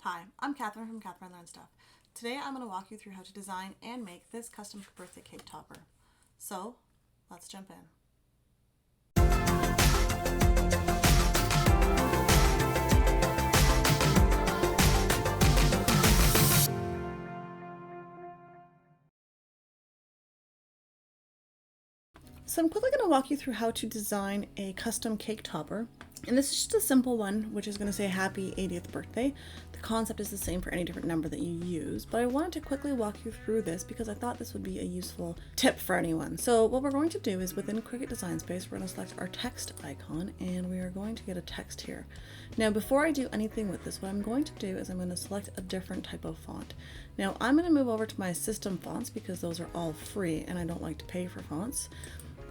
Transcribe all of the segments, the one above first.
Hi, I'm Catherine from Catherine Learns Stuff. Today I'm going to walk you through how to design and make this custom birthday cake topper. So, let's jump in. So I'm quickly going to walk you through how to design a custom cake topper. And this is just a simple one, which is going to say happy 80th birthday. The concept is the same for any different number that you use, but I wanted to quickly walk you through this because I thought this would be a useful tip for anyone. So what we're going to do is within Cricut Design Space, we're going to select our text icon and we are going to get a text here. Now, before I do anything with this, what I'm going to do is I'm going to select a different type of font. Now, I'm going to move over to my system fonts because those are all free and I don't like to pay for fonts.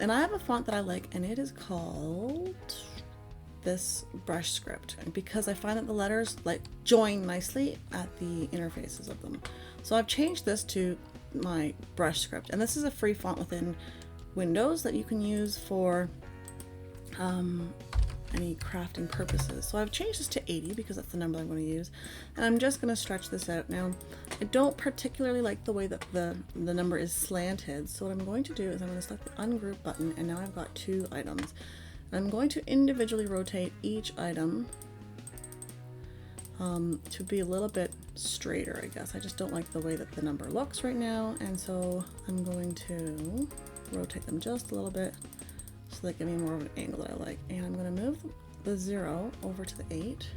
And I have a font that I like, and it is called this brush script, because I find that the letters like join nicely at the interfaces of them. So I've changed this to my brush script, and this is a free font within Windows that you can use for any crafting purposes. So I've changed this to 80 because that's the number I'm going to use, and I'm just going to stretch this out. Now, I don't particularly like the way that the number is slanted, so what I'm going to do is I'm going to select the ungroup button, and now I've got two items. I'm going to individually rotate each item to be a little bit straighter, I guess. I just don't like the way that the number looks right now, and so I'm going to rotate them just a little bit so they give me more of an angle that I like. And I'm going to move the 0 over to the 8.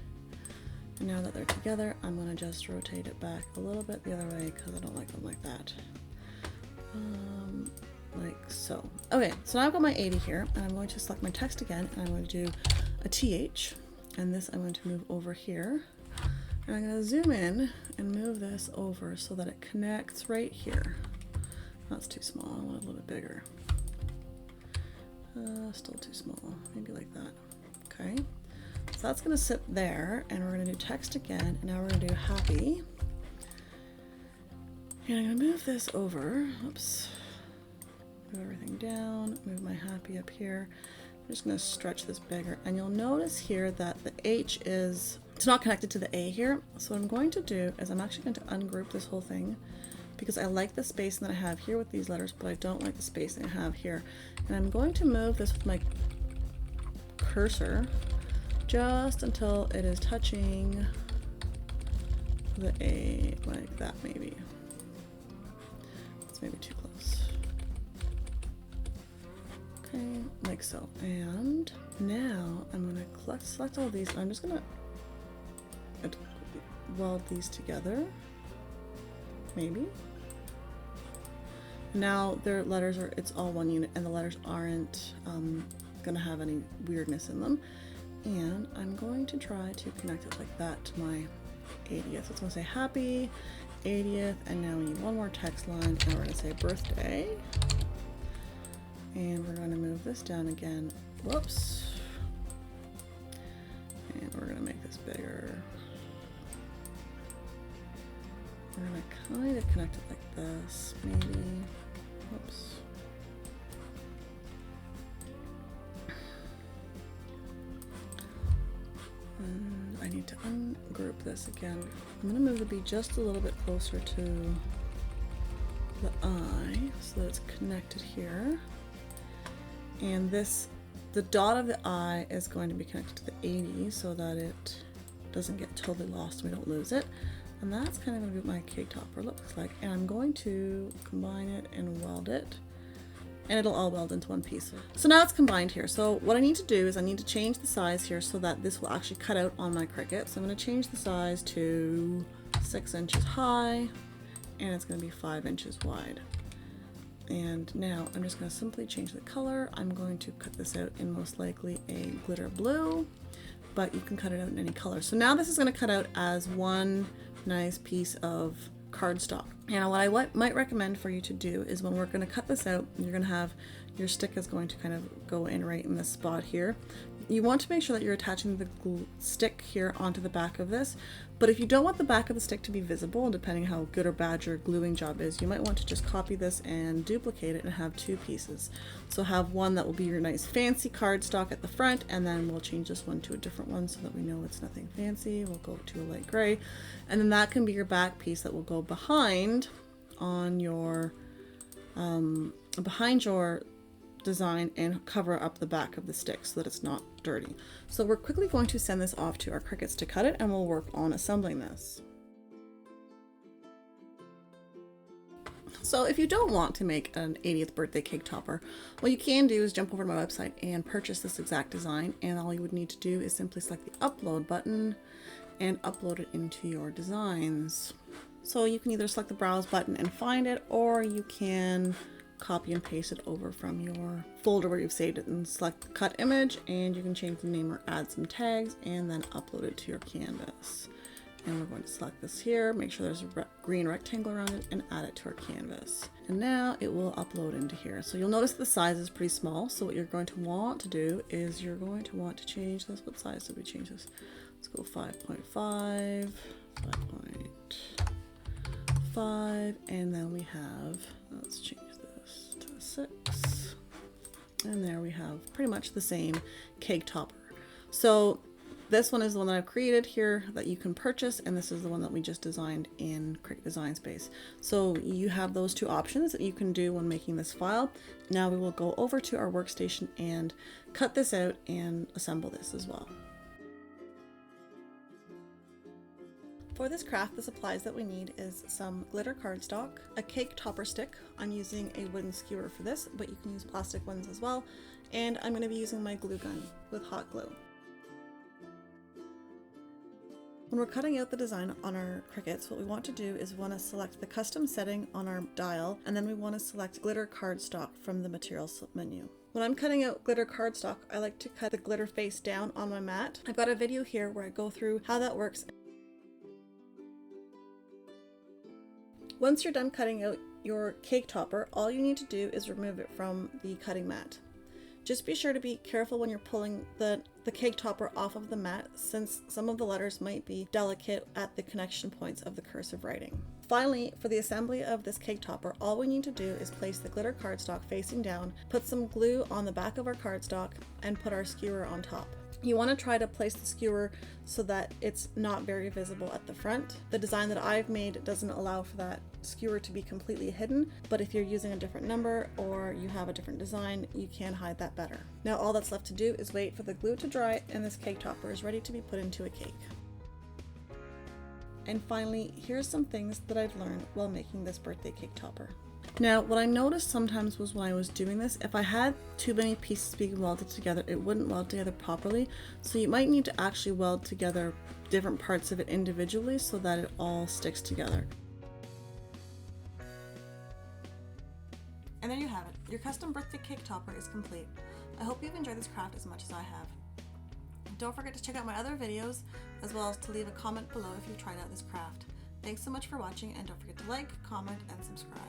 And now that they're together, I'm going to just rotate it back a little bit the other way because I don't like them like that. Like so. Okay, so now I've got my 80 here, and I'm going to select my text again, and I'm going to do a TH, and this I'm going to move over here. And I'm going to zoom in and move this over so that it connects right here. That's too small, I want it a little bit bigger. Still too small, maybe like that. Okay, so that's going to sit there, and we're going to do text again, and now we're going to do happy. And I'm going to move this over, oops, move everything down, move my happy up here. I'm just going to stretch this bigger, and you'll notice here that the H it's not connected to the A here. So what I'm going to do is I'm actually going to ungroup this whole thing, because I like the spacing that I have here with these letters, but I don't like the spacing I have here. And I'm going to move this with my cursor just until it is touching the A, like that maybe. It's maybe too close. Okay, like so. And now I'm going to select all these, and I'm just going to weld these together. Maybe. Now their letters it's all one unit, and the letters aren't gonna have any weirdness in them. And I'm going to try to connect it like that to my 80th. So it's gonna say happy 80th, and now we need one more text line, and we're gonna say birthday. And we're gonna move this down again. Whoops. And we're gonna make this bigger. We're going to kind of connect it like this, maybe. Whoops. And I need to ungroup this again. I'm going to move the B just a little bit closer to the I so that it's connected here. And the dot of the I is going to be connected to the 80 so that it doesn't get totally lost and we don't lose it. And that's kind of going to be what my cake topper looks like. And I'm going to combine it and weld it. And it'll all weld into one piece. So now it's combined here. So what I need to do is I need to change the size here so that this will actually cut out on my Cricut. So I'm going to change the size to 6 inches high. And it's going to be 5 inches wide. And now I'm just going to simply change the color. I'm going to cut this out in most likely a glitter blue. But you can cut it out in any color. So now this is going to cut out as one nice piece of cardstock. And what I might recommend for you to do is when we're going to cut this out, you're going to have your stick is going to kind of go in right in this spot here. you want to make sure that you're attaching the glue stick here onto the back of this. But if you don't want the back of the stick to be visible, depending how good or bad your gluing job is, you might want to just copy this and duplicate it and have two pieces. So have one that will be your nice fancy cardstock at the front, and then we'll change this one to a different one so that we know it's nothing fancy. We'll go to a light gray, and then that can be your back piece that will go behind on your design and cover up the back of the stick so that it's not dirty. So we're quickly going to send this off to our Cricuts to cut it, and we'll work on assembling this. So if you don't want to make an 80th birthday cake topper, what you can do is jump over to my website and purchase this exact design, and all you would need to do is simply select the upload button and upload it into your designs. So you can either select the browse button and find it, or you can copy and paste it over from your folder where you've saved it and select the cut image, and you can change the name or add some tags and then upload it to your canvas. And we're going to select this here, make sure there's a green rectangle around it, and add it to our canvas. And now it will upload into here. So you'll notice the size is pretty small. So what you're going to want to do is you're going to want to change this. What size did we change this? Let's go 5.5, 5.5, and then we have, let's change this to 6. And there we have pretty much the same cake topper. So this one is the one that I've created here that you can purchase, and this is the one that we just designed in Cricut Design Space. So you have those two options that you can do when making this file. Now we will go over to our workstation and cut this out and assemble this as well. For this craft, the supplies that we need is some glitter cardstock, a cake topper stick. I'm using a wooden skewer for this, but you can use plastic ones as well. And I'm going to be using my glue gun with hot glue. When we're cutting out the design on our Cricuts, what we want to do is we want to select the custom setting on our dial, and then we want to select glitter cardstock from the materials menu. When I'm cutting out glitter cardstock, I like to cut the glitter face down on my mat. I've got a video here where I go through how that works. Once you're done cutting out your cake topper, all you need to do is remove it from the cutting mat. Just be sure to be careful when you're pulling the cake topper off of the mat, since some of the letters might be delicate at the connection points of the cursive writing. Finally, for the assembly of this cake topper, all we need to do is place the glitter cardstock facing down, put some glue on the back of our cardstock, and put our skewer on top. You want to try to place the skewer so that it's not very visible at the front. The design that I've made doesn't allow for that skewer to be completely hidden, but if you're using a different number or you have a different design, you can hide that better. Now all that's left to do is wait for the glue to dry, and this cake topper is ready to be put into a cake. And finally, here's some things that I've learned while making this birthday cake topper. Now, what I noticed sometimes was when I was doing this, if I had too many pieces being welded together, it wouldn't weld together properly. So you might need to actually weld together different parts of it individually so that it all sticks together. And there you have it. Your custom birthday cake topper is complete. I hope you've enjoyed this craft as much as I have. Don't forget to check out my other videos, as well as to leave a comment below if you've tried out this craft. Thanks so much for watching, and don't forget to like, comment, and subscribe.